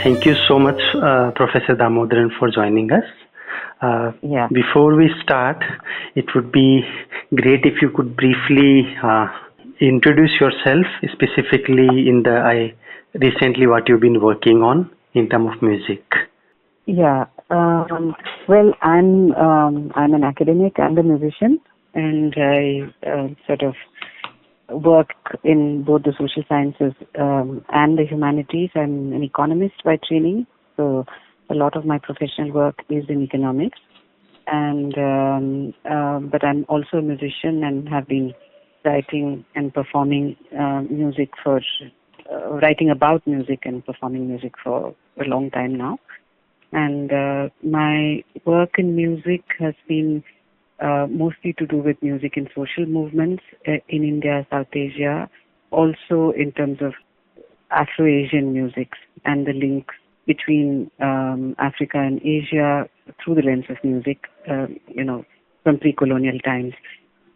Thank you so much, Professor Damodaran, for joining us. Uh, Yeah. Before we start, it would be great if you could briefly introduce yourself, specifically in the recently what you've been working on in terms of music. Yeah. Well, I'm an academic and a musician, and I sort of work in both the social sciences and the humanities. I'm an economist by training, so a lot of my professional work is in economics. And but I'm also a musician and have been writing and performing music for writing about music and performing music for a long time now. And my work in music has been mostly to do with music and social movements in India, South Asia, also in terms of Afro-Asian musics and the links between Africa and Asia through the lens of music, from pre-colonial times.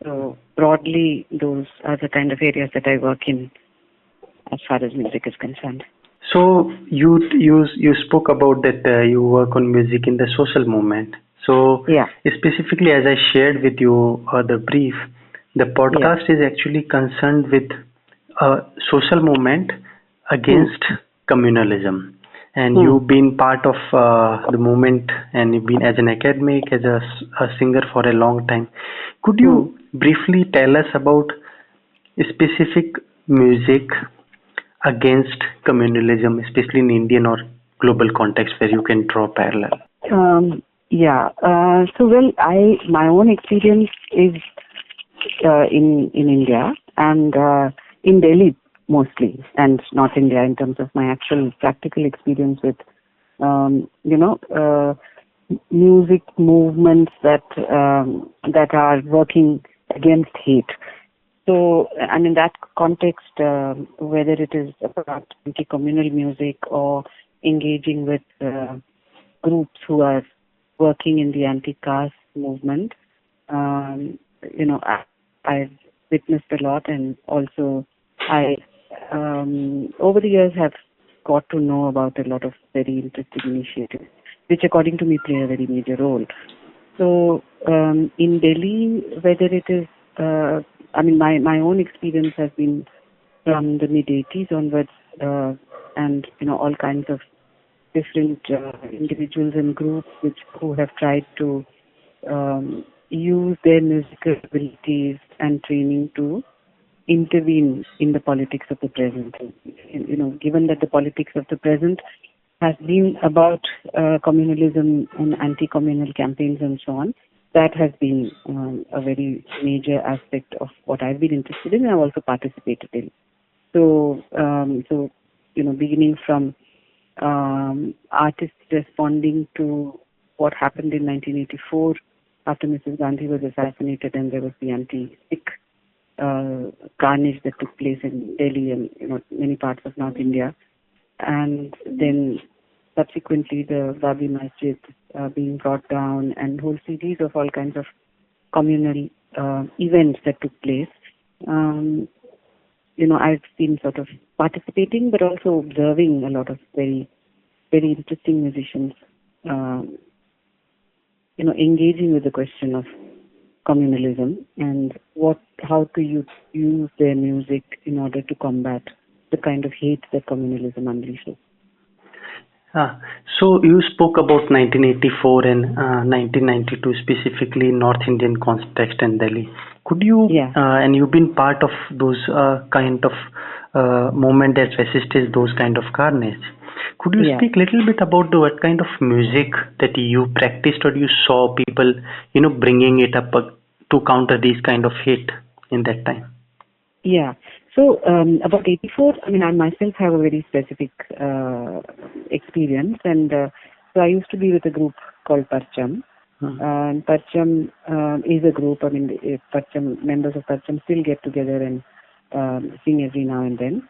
So broadly, those are the kind of areas that I work in as far as music is concerned. So you spoke about that you work on music in the social movement. So Yeah. specifically, as I shared with you the brief, the Yeah. podcast is actually concerned with a social movement against communalism. And you've been part of the movement, and you've been as an academic, as a singer for a long time. Could you briefly tell us about specific music against communalism, especially in Indian or global context where you can draw parallel? Yeah. My own experience is in India and in Delhi mostly, and not India in terms of my actual practical experience with, music movements that are working against hate. So, and in that context, whether it is about anti-communal music or engaging with groups who are working in the anti-caste movement, I've witnessed a lot, and also I, over the years, have got to know about a lot of very interesting initiatives, which according to me play a very major role. So in Delhi, whether it is, my own experience has been from the mid-80s onwards, and all kinds of different individuals and groups who have tried to use their musical abilities and training to intervene in the politics of the present. Given that the politics of the present has been about communalism and anti-communal campaigns and so on, that has been a very major aspect of what I've been interested in and I've also participated in. So, beginning from artists responding to what happened in 1984 after Mrs. Gandhi was assassinated, and there was the anti-Sikh carnage that took place in Delhi and many parts of North India, and then subsequently the Babi Masjid being brought down, and whole series of all kinds of communal events that took place. I've been sort of participating, but also observing a lot of very, very interesting musicians, engaging with the question of communalism and how to use their music in order to combat the kind of hate that communalism unleashes. So you spoke about 1984 and 1992, specifically North Indian context and Delhi. Could you, and you've been part of those kind of movement that resisted those kind of carnage. Could you speak a little bit about what kind of music that you practiced or you saw people, bringing it up to counter these kind of hate in that time? Yeah. So about 84, I myself have a very specific experience, and so I used to be with a group called Parcham. And Parcham is a group. Parcham members of Parcham still get together and sing every now and then.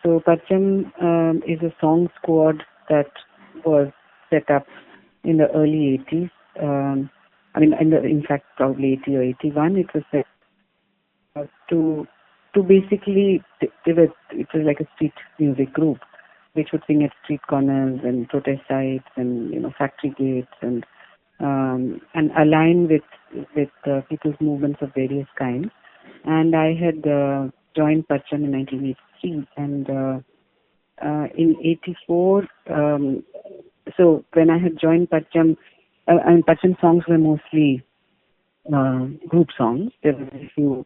So Parcham is a song squad that was set up in the early 80s. In fact, probably 80 or 81. It was set to basically, it was like a street music group. which would sing at street corners and protest sites and factory gates and align with people's movements of various kinds. And I had joined Pacham in 1983, and in 84. So when I had joined Pacham, and Pacham songs were mostly group songs. There were a few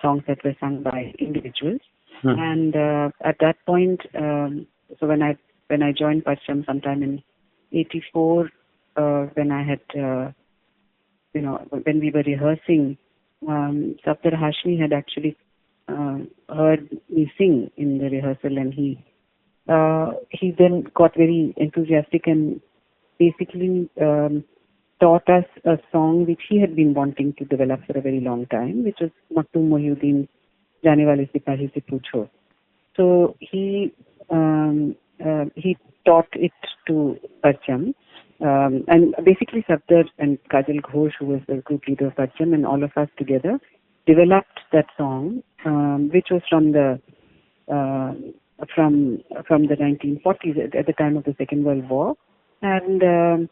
songs that were sung by individuals. And at that point, so when I joined Pacham sometime in 84, when I had when we were rehearsing, Safdar Hashmi had actually heard me sing in the rehearsal, and he then got very enthusiastic and basically taught us a song which he had been wanting to develop for a very long time, which was Mattu Mohyuddin Jaane Wale Sipahi Se Poocho. So he taught it to Pacham. And basically Safdar and Kajal Ghosh, who was the group leader of Pacham, and all of us together developed that song, which was from the 1940s, at the time of the Second World War, and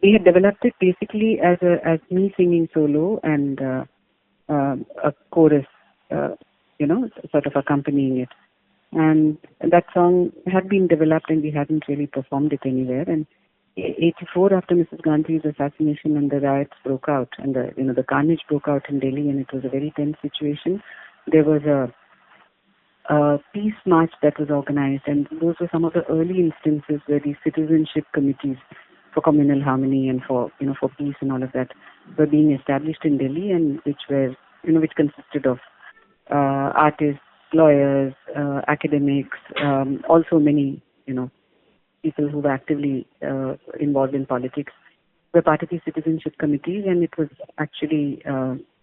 we had developed it basically as me singing solo and a chorus, sort of accompanying it. And that song had been developed, and we hadn't really performed it anywhere. And 84, after Mrs. Gandhi's assassination and the riots broke out, and the carnage broke out in Delhi, and it was a very tense situation. There was a peace march that was organized, and those were some of the early instances where these citizenship committees for communal harmony and for peace and all of that were being established in Delhi, and which consisted of artists, lawyers, academics, also many people who were actively involved in politics were part of these citizenship committees. And it was actually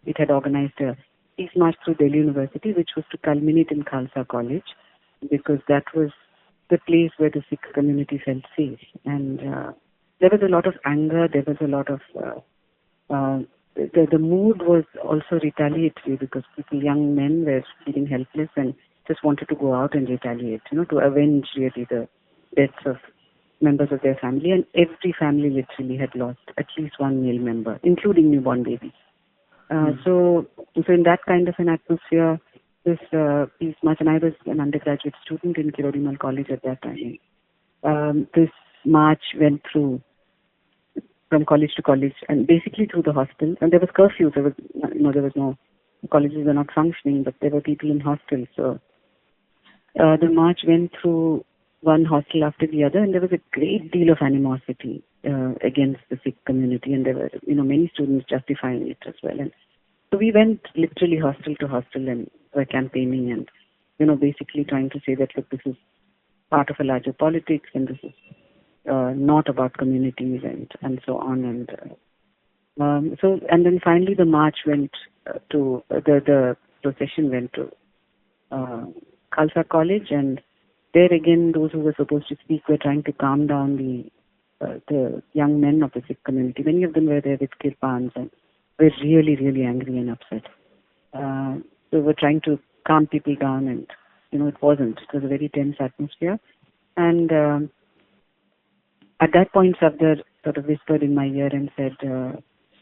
it had organized a peace march through Delhi University, which was to culminate in Khalsa College, because that was the place where the Sikh community felt safe. And there was a lot of anger. There was a lot of the mood was also retaliatory, because young men were feeling helpless and just wanted to go out and retaliate, to avenge really the deaths of members of their family. And every family literally had lost at least one male member, including newborn babies. So in that kind of an atmosphere, this peace march, and I was an undergraduate student in Kirodimal College at that time. This march went through from college to college, and basically through the hostels. And there was curfew. There was no colleges were not functioning, but there were people in hostels. So the march went through one hostel after the other, and there was a great deal of animosity against the Sikh community, and there were many students justifying it as well. And so we went literally hostel to hostel and were campaigning, and basically trying to say that, look, this is part of a larger politics, and this is not about communities and so on. And and then finally the march went to the procession went to Khalsa College, and there again those who were supposed to speak were trying to calm down the young men of the Sikh community. Many of them were there with kirpans and were really, really angry and upset. They were trying to calm people down, and it wasn't. It was a very tense atmosphere. And at that point, Safdar sort of whispered in my ear and said,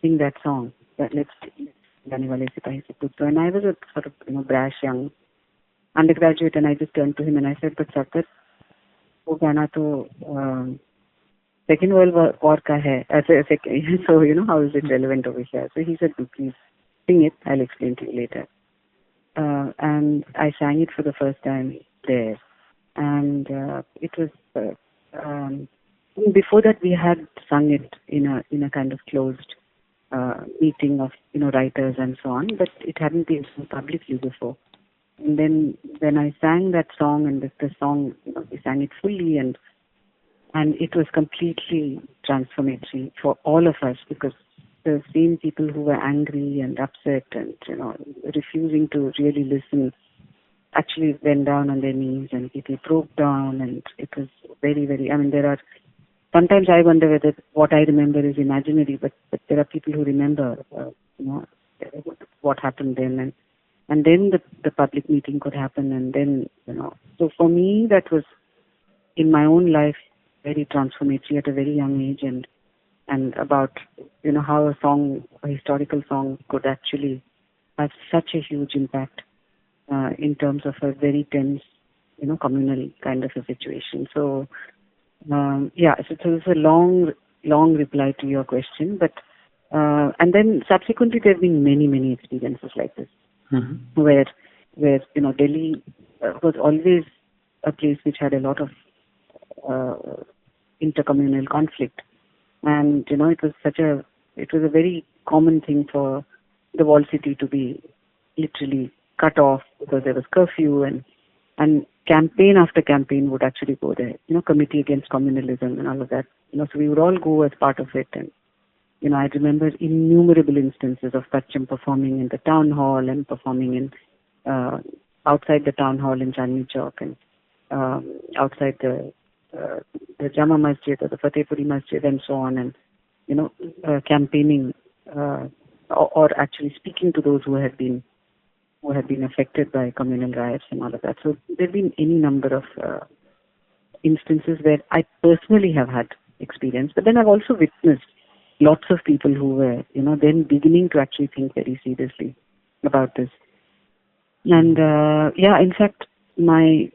"Sing that song. Let's Jaane Wale Sipahi Se Poocho." And I was a sort of brash young undergraduate, and I just turned to him and I said, "But Safdar, wo gana to Second World War ka hai." So how is it relevant over here? So he said, "Please sing it. I'll explain to you later." And I sang it for the first time there, and it was. Before that, we had sung it in a kind of closed meeting of writers and so on, but it hadn't been sung publicly before. And then when I sang that song, and the song, we sang it fully, and it was completely transformatory for all of us, because the same people who were angry and upset and refusing to really listen actually went down on their knees, and people broke down, and it was very, very. I mean, sometimes I wonder whether what I remember is imaginary, but there are people who remember, what happened then, and then the public meeting could happen, and then, So for me, that was in my own life very transformative at a very young age, and about how a historical song could actually have such a huge impact in terms of a very tense, communal kind of a situation. So yeah, so it's a long reply to your question, but and then subsequently there have been many experiences like this, where Delhi was always a place which had a lot of intercommunal conflict, and it was a very common thing for the walled city to be literally cut off because there was curfew, and campaign after campaign would actually go there, committee against communalism and all of that, so we would all go as part of it. And I remember innumerable instances of Kacham performing in the town hall and performing in outside the town hall in Chandni Chowk, and outside the Jama Masjid or the Fatehpuri Masjid and so on, and campaigning or actually speaking to those who had been affected by communal riots and all of that. So there have been any number of instances where I personally have had experience, but then I've also witnessed lots of people who were, then beginning to actually think very seriously about this. And in fact, my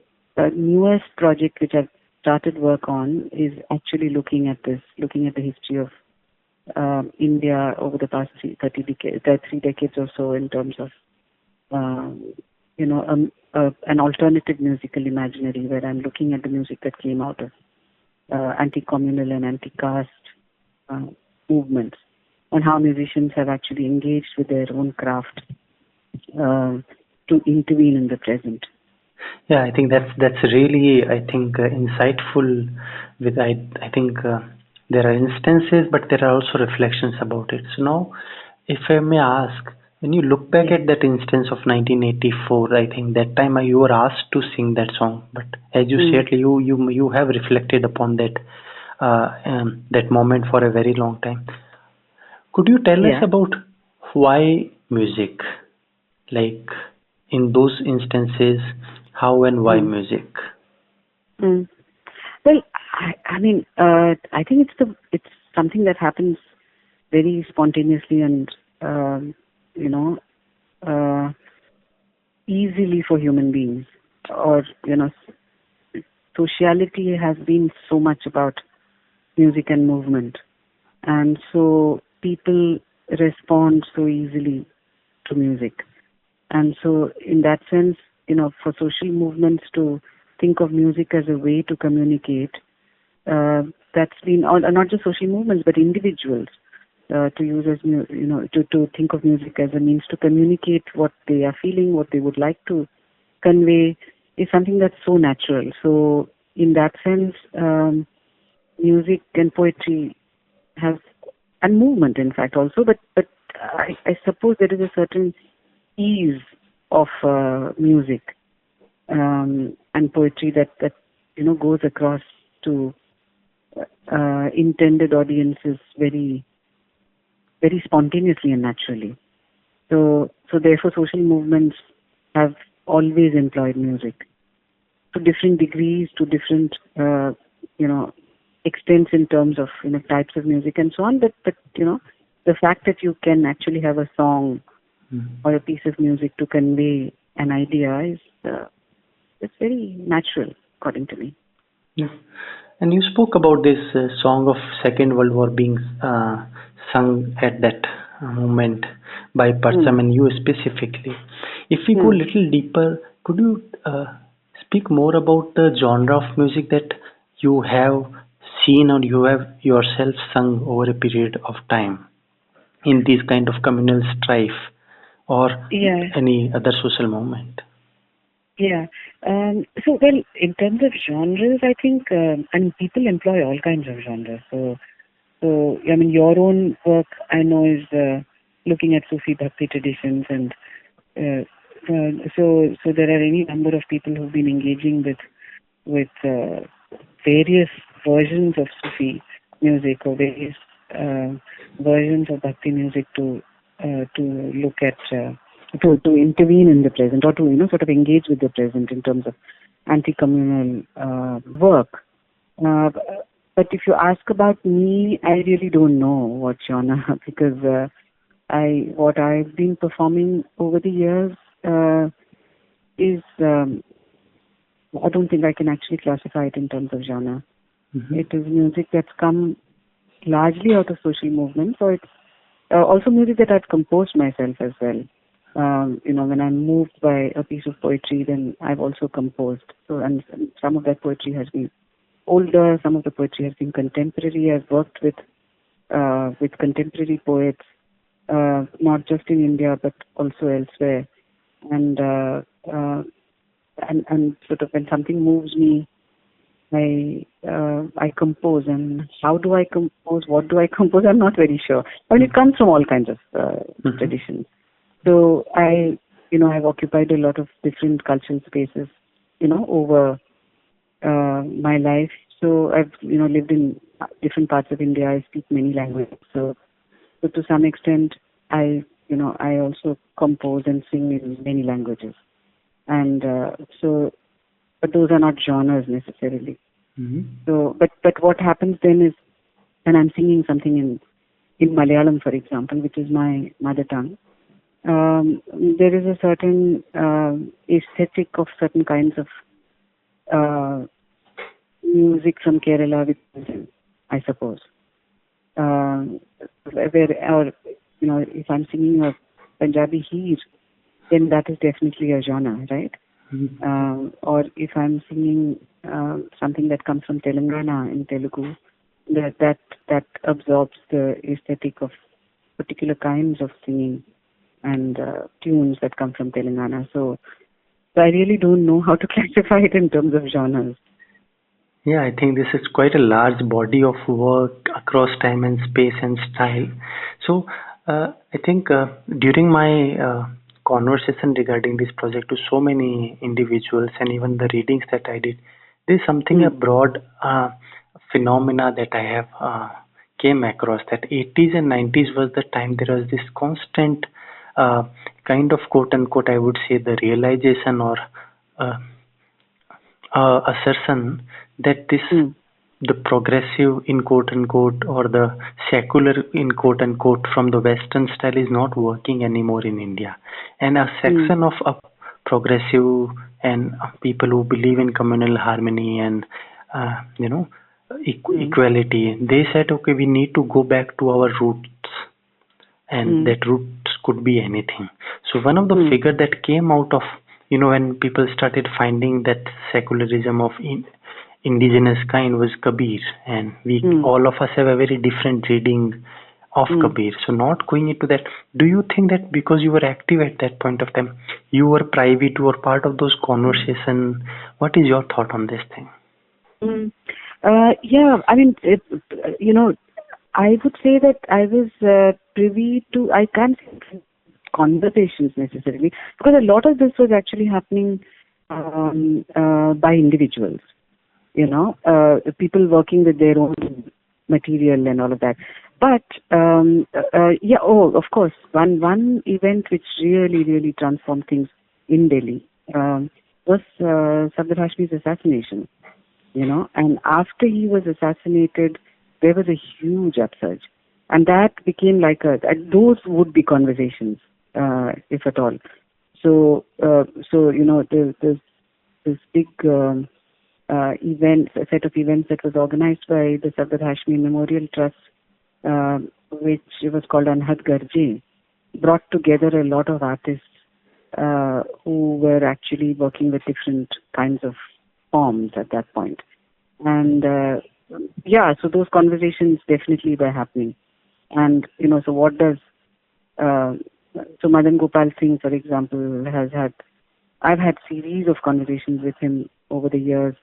newest project, which I've started work on, is actually looking at the history of India over the past 3 decades or so, in terms of an alternative musical imaginary, where I'm looking at the music that came out of anti-communal and anti-caste movements, and how musicians have actually engaged with their own craft to intervene in the present. Yeah, I think that's really, I think, insightful. I think there are instances, but there are also reflections about it. So now, if I may ask, when you look back at that instance of 1984, I think that time you were asked to sing that song, but as you said, you have reflected upon that moment for a very long time. Could you tell us about why music? Like in those instances, how and why music? Well, I mean, I think it's something that happens very spontaneously and easily for human beings. Or sociality has been so much about music and movement, and so people respond so easily to music. And so in that sense, for social movements to think of music as a way to communicate, that's been, not just social movements, but individuals, to use as, to think of music as a means to communicate what they are feeling, what they would like to convey, is something that's so natural. So in that sense, music and poetry have, and movement in fact also, but I suppose there is a certain ease of music and poetry that goes across to intended audiences very very spontaneously and naturally. So therefore social movements have always employed music to different degrees, to different extents in terms of types of music and so on. But the fact that you can actually have a song or a piece of music to convey an idea is it's very natural, according to me. Yeah. And you spoke about this song of Second World War being sung at that moment by Parsam and you specifically. If we go a little deeper, could you speak more about the genre of music that you have seen or you have yourself sung over a period of time in this kind of communal strife or any other social movement? Yeah. So, well, in terms of genres, I think, people employ all kinds of genres. So, I mean, your own work, I know, is looking at Sufi Bhakti traditions, and so there are any number of people who've been engaging with various versions of Sufi music or various versions of Bhakti music to look at. To intervene in the present, or to sort of engage with the present in terms of anti-communal work. Uh, but if you ask about me, I really don't know what genre because what I've been performing over the years is I don't think I can actually classify it in terms of genre. Mm-hmm. It is music that's come largely out of social movements, or it's also music that I've composed myself as well. When I'm moved by a piece of poetry, then I've also composed. So, and some of that poetry has been older, some of the poetry has been contemporary. I've worked with contemporary poets, not just in India but also elsewhere. And and sort of when something moves me, I compose. And how do I compose? What do I compose? I'm not very sure. I mean, it comes from all kinds of traditions. So I've occupied a lot of different cultural spaces, over my life. So I've lived in different parts of India. I speak many languages. So to some extent, I also compose and sing in many languages. And but those are not genres necessarily. Mm-hmm. So, but what happens then is when I'm singing something in Malayalam, for example, which is my mother tongue, there is a certain aesthetic of certain kinds of music from Kerala, which is, I suppose, or if I'm singing a Punjabi heer, then that is definitely a genre, right? Mm-hmm. Or if I'm singing something that comes from Telangana in Telugu, that absorbs the aesthetic of particular kinds of singing and tunes that come from Telangana. So I really don't know how to classify it in terms of genres. Yeah, I think this is quite a large body of work across time and space and style. So, I think during my conversation regarding this project to so many individuals and even the readings that I did, there's something a broad phenomena that I have came across that 80s and 90s was the time there was this constant uh, kind of quote unquote I would say the realization or uh, assertion that this the progressive in quote unquote or the secular in quote unquote from the western style is not working anymore in India, and a section of progressive and people who believe in communal harmony and uh, you know equality, they said okay, we need to go back to our roots, and that roots could be anything. So one of the figure that came out of when people started finding that secularism of indigenous kind was Kabir, and we all of us have a very different reading of Kabir. So not going into that, do you think that because you were active at that point of time, you were private, you were part of those conversation? What is your thought on this thing? Yeah, I mean, I would say that I was privy to, I can't say conversations necessarily, because a lot of this was actually happening by individuals, people working with their own material and all of that. But, of course, one event which really transformed things in Delhi was Sardar Hashmi's assassination. And after he was assassinated, there was a huge upsurge. And that became like those would be conversations, if at all. So there's this big a set of events that was organized by the Sardar Hashmi Memorial Trust, which was called Anhad Garje, brought together a lot of artists who were actually working with different kinds of forms at that point. And so those conversations definitely were happening. And so what does so Madan Gopal Singh, for example, I've had series of conversations with him over the years,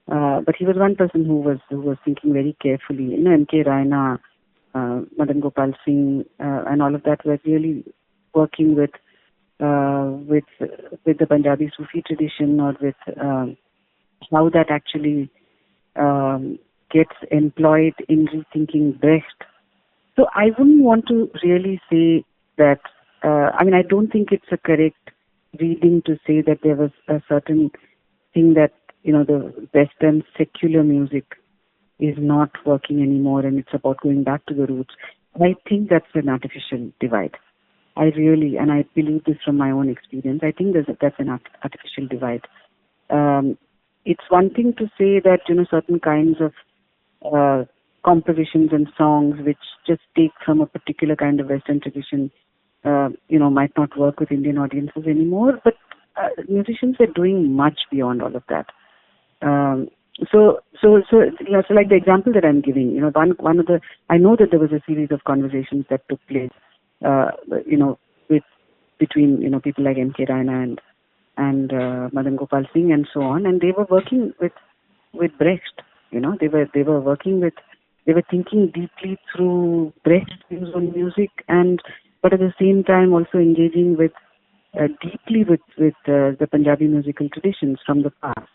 but he was one person who was thinking very carefully. M.K. Raina, Madan Gopal Singh, and all of that were really working with the Punjabi Sufi tradition, or with how that actually gets employed in rethinking Brecht. So I wouldn't want to really say that, I don't think it's a correct reading to say that there was a certain thing that, the Western secular music is not working anymore and it's about going back to the roots, I think that's an artificial divide. And I believe this from my own experience, I think that's an artificial divide. It's one thing to say that, certain kinds of compositions and songs which just take from a particular kind of Western tradition, might not work with Indian audiences anymore, but musicians are doing much beyond all of that. So like the example that I'm giving, one of the, I know that there was a series of conversations that took place, between, people like M.K. Raina and Madan Gopal Singh and so on, and they were working with Brecht. They were thinking deeply through Brecht's views on music, but at the same time also engaging deeply with the Punjabi musical traditions from the past.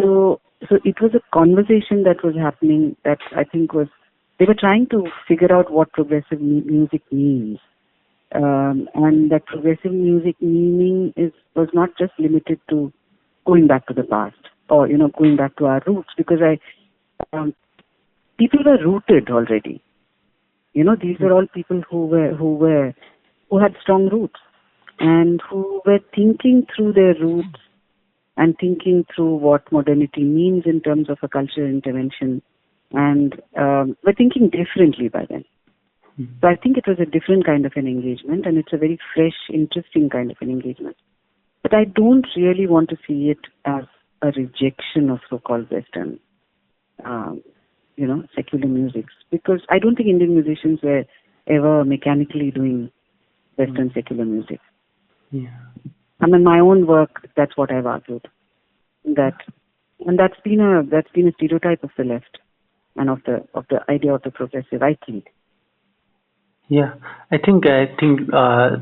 So it was a conversation that was happening that I think they were trying to figure out what progressive music means. And that progressive music meaning was not just limited to going back to the past or, going back to our roots, because people were rooted already. These were all people who had strong roots and who were thinking through their roots and thinking through what modernity means in terms of a cultural intervention, and were thinking differently by then. So I think it was a different kind of an engagement, and it's a very fresh, interesting kind of an engagement. But I don't really want to see it as a rejection of so-called Western, secular music, because I don't think Indian musicians were ever mechanically doing Western secular music. Yeah. I mean, my own work, that's what I've argued. That's been a stereotype of the left and of the idea of the progressive, I think. Yeah, I think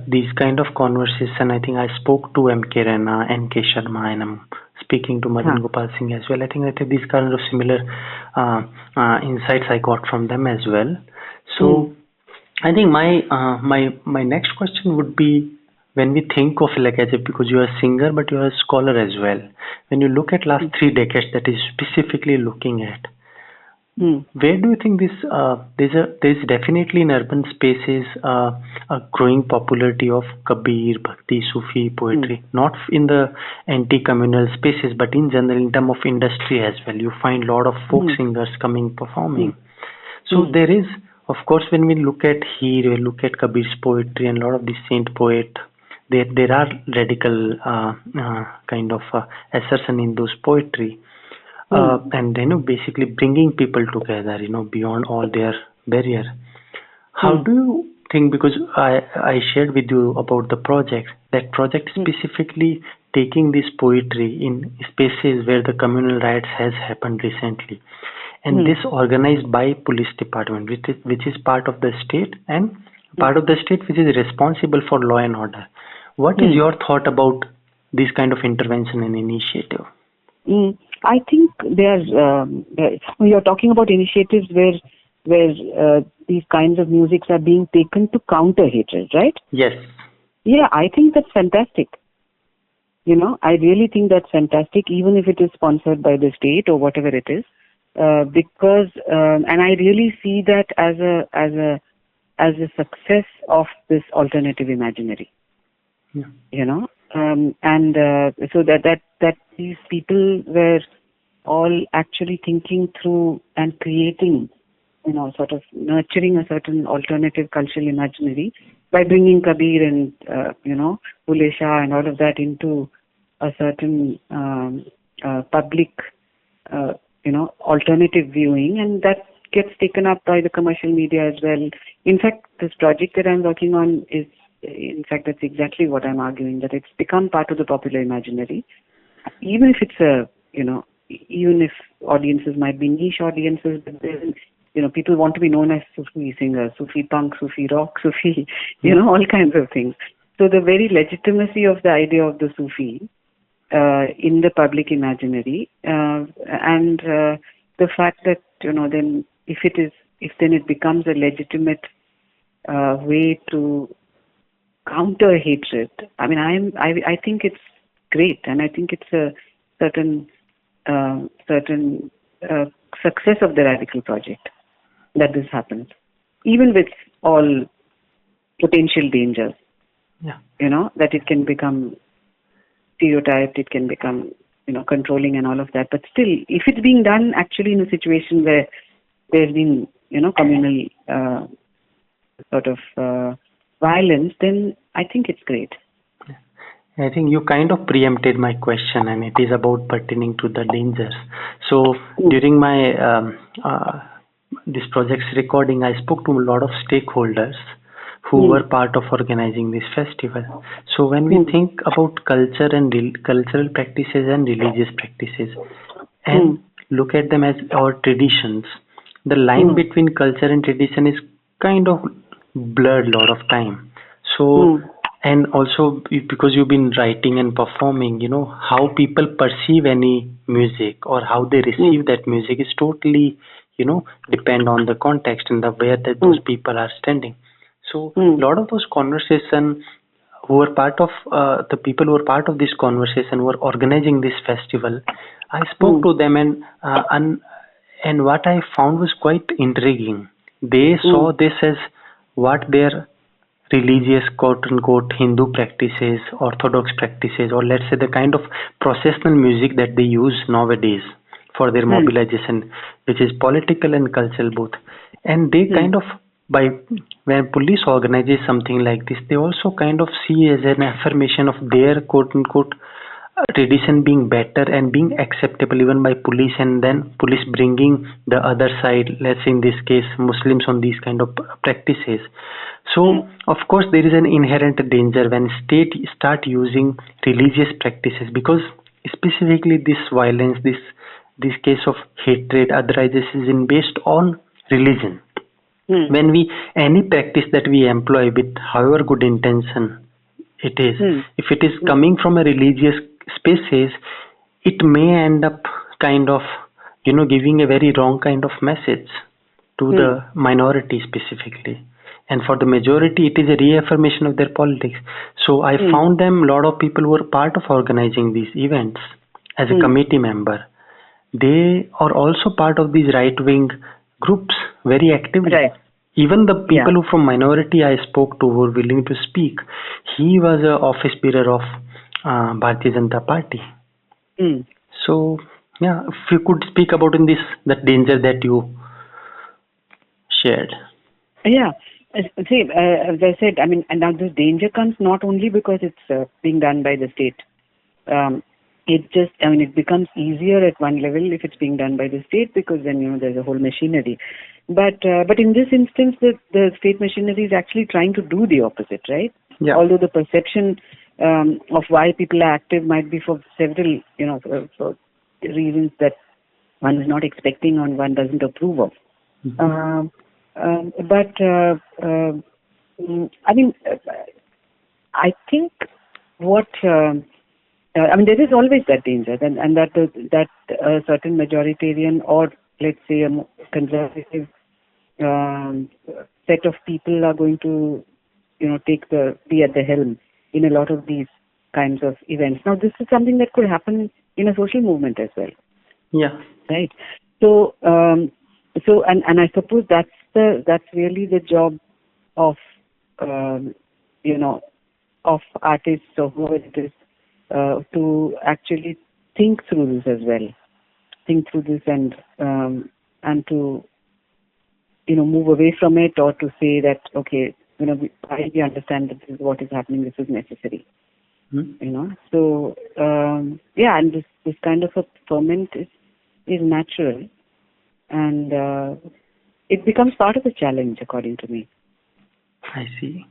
these kind of conversation, I think I spoke to M.K. Raina, N.K. Sharma, and I'm speaking to Madan Gopal Singh as well. I think these kind of similar insights I got from them as well. So I think my next question would be, when we think of because you are a singer but you are a scholar as well, when you look at last 3 decades that is specifically looking at, where do you think there's definitely in urban spaces a growing popularity of Kabir, Bhakti, Sufi poetry, not in the anti-communal spaces, but in general in terms of industry as well. You find a lot of folk singers coming performing. So there is, of course, when we look at Kabir's poetry and a lot of the saint poet, there are radical kind of assertion in those poetry. And basically bringing people together, beyond all their barrier. How do you think, because I shared with you about the project, that project specifically taking this poetry in spaces where the communal riots has happened recently, and this organized by police department, which is part of the state, and part of the state which is responsible for law and order. What is your thought about this kind of intervention and initiative? I think you're talking about initiatives where these kinds of musics are being taken to counter hatred, right? Yes. Yeah, I think that's fantastic. I really think that's fantastic, even if it is sponsored by the state or whatever it is, because and I really see that as a success of this alternative imaginary. Yeah. So that these people were all actually thinking through and creating, sort of nurturing a certain alternative cultural imaginary by bringing Kabir and, Bule Shah and all of that into a certain public, alternative viewing, and that gets taken up by the commercial media as well. In fact, this project that I'm working on is, in fact, that's exactly what I'm arguing, that it's become part of the popular imaginary, even if it's even if audiences might be niche audiences, but then, people want to be known as Sufi singers, Sufi punk, Sufi rock, Sufi, all kinds of things. So the very legitimacy of the idea of the Sufi in the public imaginary, and the fact that, then if it becomes a legitimate way to counter hatred. I mean, I think it's great, and I think it's a certain success of the radical project that this happened, even with all potential dangers. Yeah. That it can become stereotyped, it can become, controlling and all of that. But still, if it's being done actually in a situation where there's been, communal sort of violence, then I think it's great. I think you kind of preempted my question, and it is about pertaining to the dangers. So during my this project's recording, I spoke to a lot of stakeholders who were part of organizing this festival. So when we think about culture and cultural practices and religious practices, and look at them as our traditions, the line between culture and tradition is kind of blurred a lot of time. So and also because you've been writing and performing, how people perceive any music or how they receive that music is totally, depend on the context and the where that those people are standing. So a lot of those conversations who were part of the people who were part of this conversation who were organizing this festival, I spoke to them, and what I found was quite intriguing. They saw this as what their religious quote unquote Hindu practices, orthodox practices, or let's say the kind of processional music that they use nowadays for their mobilization, which is political and cultural both. And they kind of, by when police organizes something like this, they also kind of see as an affirmation of their quote unquote tradition being better and being acceptable even by police, and then police bringing the other side, let's say in this case Muslims, on these kind of practices. So of course there is an inherent danger when state start using religious practices, because specifically this violence, this case of hatred, otherwise is based on religion. When we any practice that we employ with however good intention it is, if it is coming from a religious spaces, it may end up kind of giving a very wrong kind of message to the minority specifically, and for the majority it is a reaffirmation of their politics. So I found them, a lot of people who were part of organizing these events as a committee member, they are also part of these right-wing groups very actively. Right. Even the people who from minority I spoke to who were willing to speak, he was a office bearer of Bharatiya Janata Party. So yeah, if you could speak about in this that danger that you shared. Yeah. See, as I said, I mean, and now this danger comes not only because it's being done by the state. It becomes easier at one level if it's being done by the state, because then, there's a whole machinery. But in this instance, the state machinery is actually trying to do the opposite, right? Yeah. Although the perception of why people are active might be for several, for reasons that one is not expecting or one doesn't approve of. I think what there is always that danger, and that a certain majoritarian, or let's say a conservative set of people are going to, be at the helm in a lot of these kinds of events. Now, this is something that could happen in a social movement as well. Yeah. Right. So, and I suppose that's really the job of, of artists or whoever it is, to actually think through this as well. Think through this and to, move away from it, or to say that, okay, we understand that this is what is happening, this is necessary. So, and this kind of a ferment is natural, and it becomes part of the challenge, according to me. I see.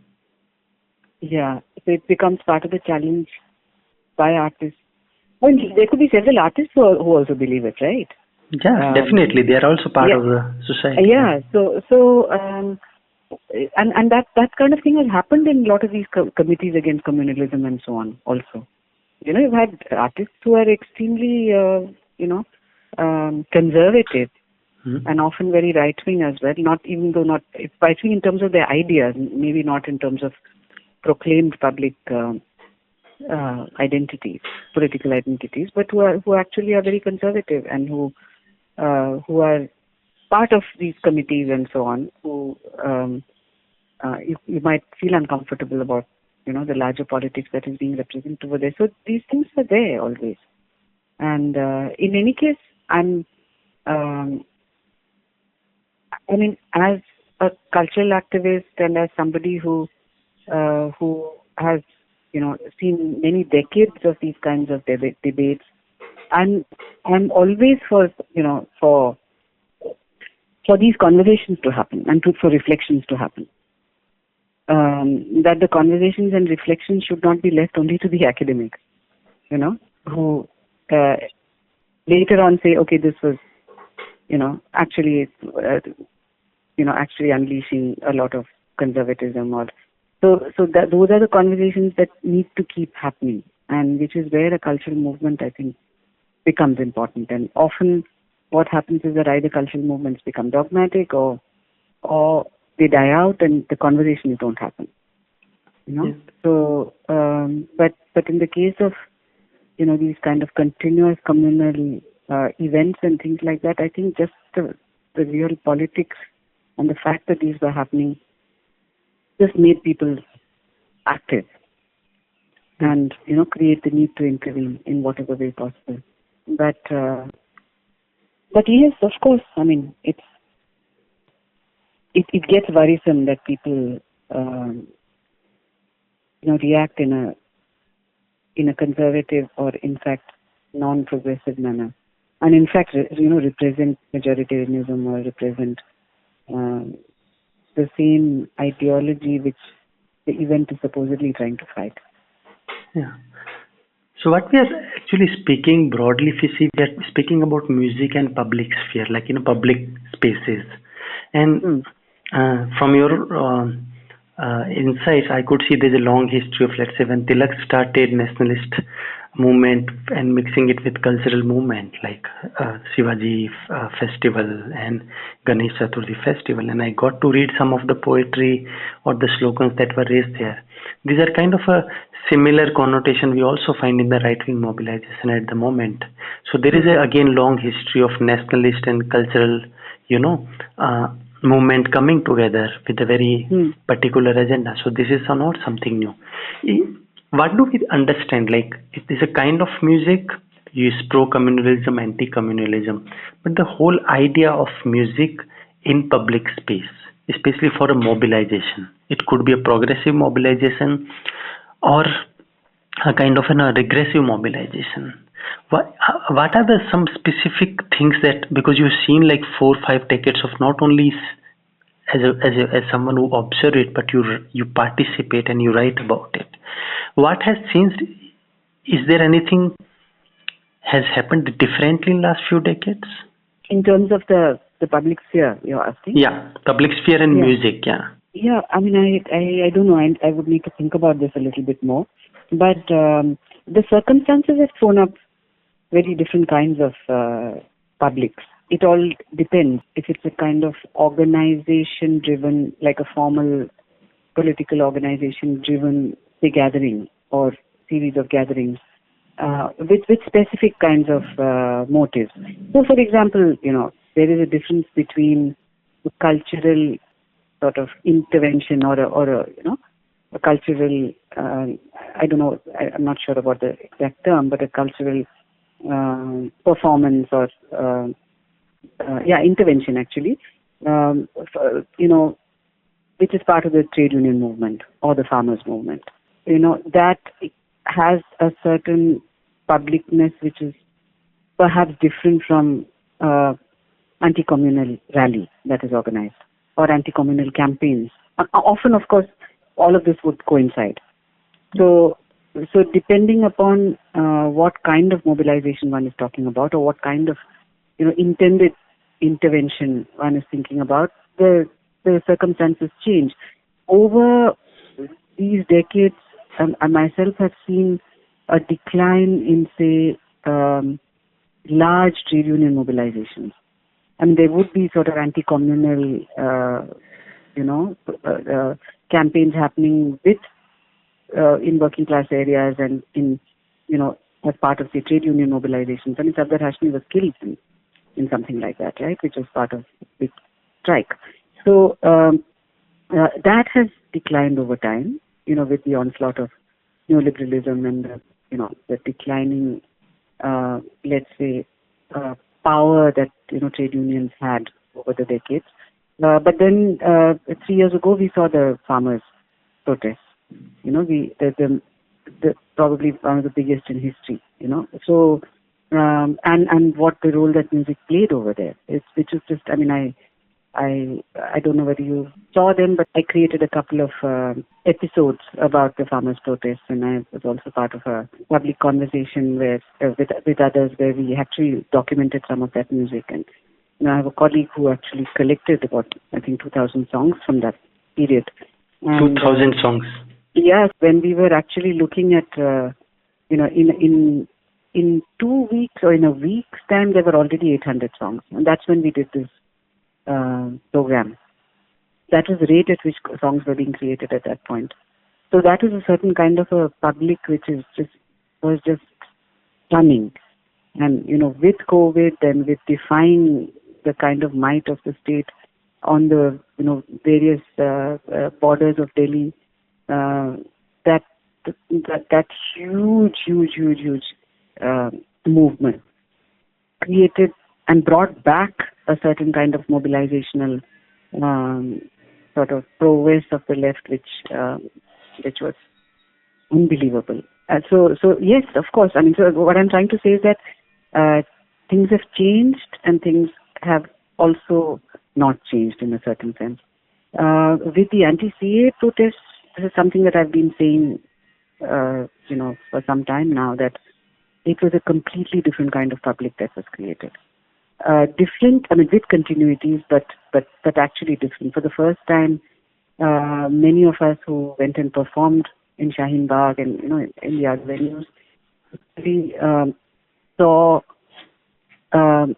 Yeah, so it becomes part of the challenge by artists. Well, there could be several artists who also believe it, right? Yeah, definitely. They are also part of the society. Yeah, and that kind of thing has happened in a lot of these committees against communalism and so on also. You've had artists who are extremely, conservative and often very right-wing as well, not right-wing in terms of their ideas, maybe not in terms of proclaimed public identities, political identities, but who actually are very conservative and who who are part of these committees and so on, who you might feel uncomfortable about, the larger politics that is being represented over there. So these things are there always. And in any case, as a cultural activist and as somebody who has, seen many decades of these kinds of debates, I'm always for these conversations to happen and for reflections to happen. That the conversations and reflections should not be left only to the academics, who later on say, okay, this was, actually unleashing a lot of conservatism, or so that those are the conversations that need to keep happening, and which is where a cultural movement, I think, becomes important. And often what happens is that either cultural movements become dogmatic or they die out and the conversations don't happen. Yes. So, but in the case of, these kind of continuous communal events and things like that, I think just the real politics and the fact that these were happening just made people active and, create the need to intervene in whatever way possible. But yes, of course, it gets worrisome that people, react in a conservative or, in fact, non-progressive manner, and in fact, represent majoritarianism or represent the same ideology which the event is supposedly trying to fight. Yeah. So what we are actually speaking broadly, if you see, we are speaking about music and public sphere, like public spaces. And from your insights, I could see there's a long history of, let's say, when Tilak started nationalist movement and mixing it with cultural movement like Shivaji festival and Ganesh Chaturthi festival, and I got to read some of the poetry or the slogans that were raised there. These are kind of a similar connotation we also find in the right-wing mobilization at the moment. So there is again long history of nationalist and cultural, movement coming together with a very particular agenda. So this is not something new. What do we understand? Like, it is a kind of music, is pro-communalism, anti-communalism, but the whole idea of music in public space, especially for a mobilization, it could be a progressive mobilization or a kind of a regressive mobilization. What are the some specific things that, because you've seen like 4-5 decades of not only as someone who observe it, but you participate and you write about it. What has changed? Is there anything has happened differently in last few decades? In terms of the public sphere, you're asking? Yeah, public sphere and music, yeah. Yeah, I don't know. I would need to think about this a little bit more. But the circumstances have thrown up very different kinds of publics. It all depends. If it's a kind of organization-driven, like a formal political organization-driven, say, gathering or series of gatherings, with specific kinds of motives. So, for example, there is a difference between the cultural sort of intervention or a cultural, I don't know, I'm not sure about the exact term, but a cultural performance or, intervention actually, which is part of the trade union movement or the farmers movement. That has a certain publicness which is perhaps different from anti-communal rally that is organized or anti-communal campaigns. Often, of course, all of this would coincide. So depending upon what kind of mobilization one is talking about or what kind of intended intervention one is thinking about, the circumstances change. Over these decades, I myself have seen a decline in, say, large trade union mobilizations. There would be sort of anti-communal, campaigns happening with in working class areas and in, as part of the trade union mobilizations. Sabdar Hashmi was killed in something like that, right? Which was part of the strike. So that has declined over time, with the onslaught of neoliberalism and the declining, let's say, power that trade unions had over the decades. But then 3 years ago, we saw the farmers' protests. The probably one of the biggest in history. So and what the role that music played over there, which is just, I mean, I don't know whether you saw them, but I created a couple of episodes about the farmers' protests, and I was also part of a public conversation where with others where we actually documented some of that music. And I have a colleague who actually collected about, I think, 2,000 songs from that period. And, 2,000 songs. Yes, when we were actually looking at, in 2 weeks or in a week's time, there were already 800 songs, and that's when we did this program. That was the rate at which songs were being created at that point. So that was a certain kind of a public which was just stunning. And with COVID and with defying the kind of might of the state on the various borders of Delhi, that huge movement created and brought back a certain kind of mobilizational sort of prowess of the left, which was unbelievable. So yes, of course. I mean, so what I'm trying to say is that things have changed and things have also not changed in a certain sense. With the anti-CA protests, this is something that I've been saying, for some time now, that it was a completely different kind of public that was created. Different, I mean, with continuities, but actually different. For the first time, many of us who went and performed in Shaheen Bagh and in the other venues, we saw the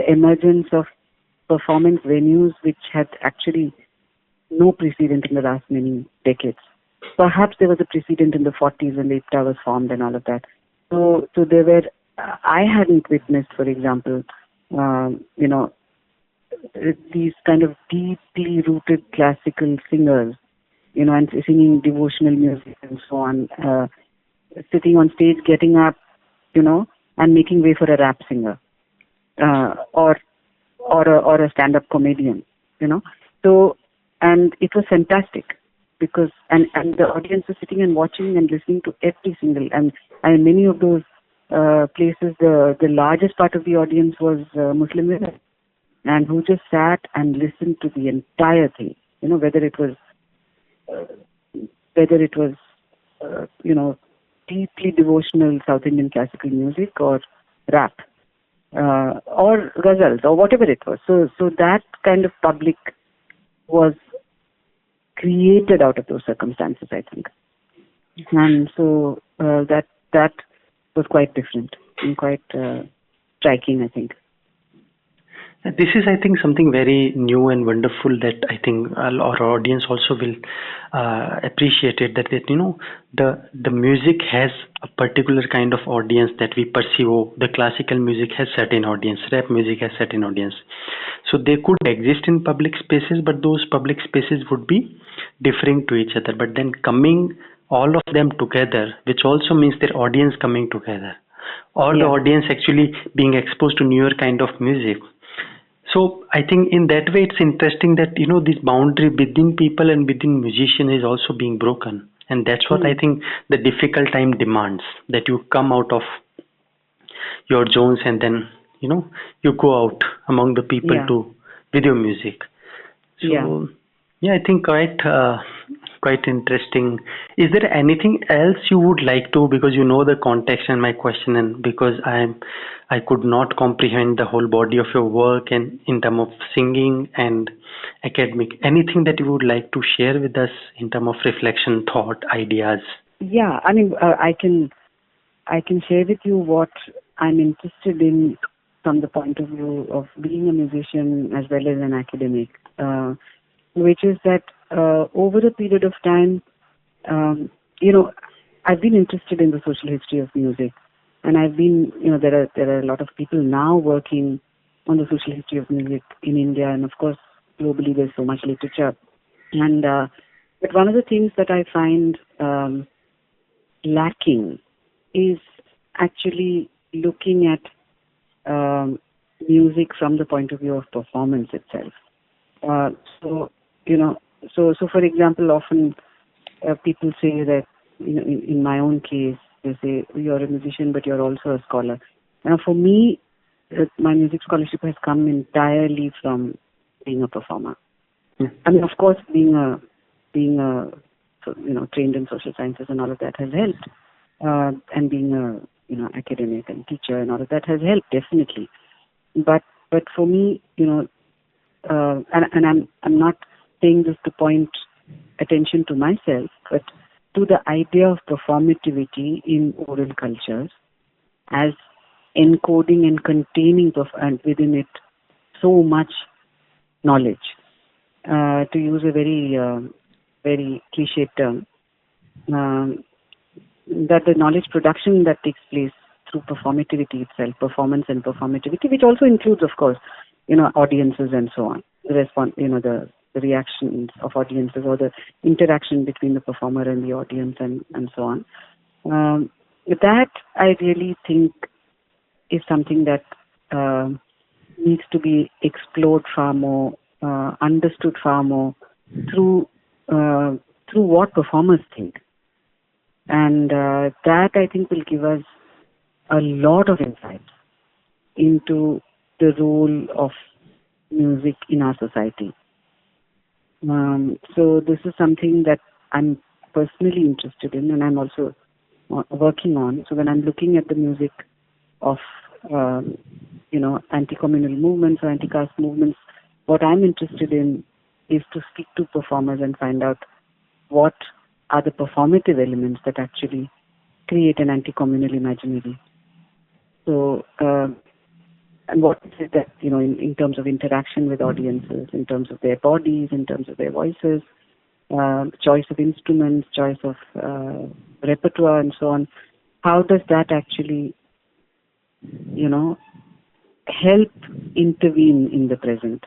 emergence of performance venues which had actually no precedent in the last many decades. Perhaps there was a precedent in the 40s when the IPTA was formed and all of that. So there were, I hadn't witnessed, for example, these kind of deeply rooted classical singers, and singing devotional music and so on, sitting on stage, getting up, and making way for a rap singer, or a stand-up comedian, So, and it was fantastic because, and the audience was sitting and watching and listening to every single, and many of those places, the largest part of the audience was Muslim women, and who just sat and listened to the entire thing, whether it was deeply devotional South Indian classical music or rap, or ghazals or whatever it was. So that kind of public was created out of those circumstances, I think, and so that was quite different and quite striking, I think. This is, I think, something very new and wonderful that I think our audience also will appreciate it. That the music has a particular kind of audience that we perceive. Oh, the classical music has certain audience, rap music has certain audience. So they could exist in public spaces, but those public spaces would be differing to each other. But then coming all of them together, which also means their audience coming together, or the audience actually being exposed to newer kind of music. So I think in that way it's interesting that this boundary within people and within musician is also being broken, and that's what I think the difficult time demands, that you come out of your zones and then you go out among the people with your music. So I think quite interesting. Is there anything else you would like to, because you know the context and my question, and because I could not comprehend the whole body of your work and in terms of singing and academic, anything that you would like to share with us in terms of reflection, thought, ideas? Yeah, I mean, I can share with you what I'm interested in from the point of view of being a musician as well as an academic, which is that over a period of time, I've been interested in the social history of music And I've been, there are a lot of people now working on the social history of music in India, and of course, globally there's so much literature. And but one of the things that I find lacking is actually looking at music from the point of view of performance itself. So for example, often people say that, in my own case, they say you're a musician, but you're also a scholar. Now, for me, my music scholarship has come entirely from being a performer. Yeah. I mean, of course, being a trained in social sciences and all of that has helped, and being a academic and teacher and all of that has helped, definitely. But for me, and I'm not saying this to point attention to myself, but to the idea of performativity in oral cultures as encoding and containing and within it so much knowledge. To use a very very cliched term, that the knowledge production that takes place through performativity itself, performance and performativity, which also includes, of course, audiences and so on, the response, the reactions of audiences or the interaction between the performer and the audience and so on. That I really think is something that needs to be explored far more, understood far more through what performers think. And that, I think, will give us a lot of insights into the role of music in our society. So this is something that I'm personally interested in, and I'm also working on. So when I'm looking at the music of anti-communal movements or anti-caste movements, what I'm interested in is to speak to performers and find out what are the performative elements that actually create an anti-communal imaginary. So, and what is it that, in terms of interaction with audiences, in terms of their bodies, in terms of their voices, choice of instruments, choice of repertoire and so on, how does that actually, help intervene in the present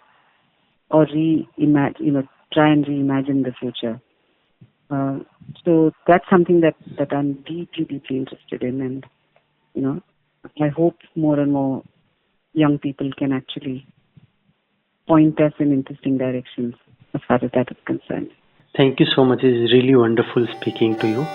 or try and reimagine the future? So that's something that I'm deeply, deeply interested in, and I hope more and more young people can actually point us in interesting directions as far as that is concerned. Thank you so much. It is really wonderful speaking to you.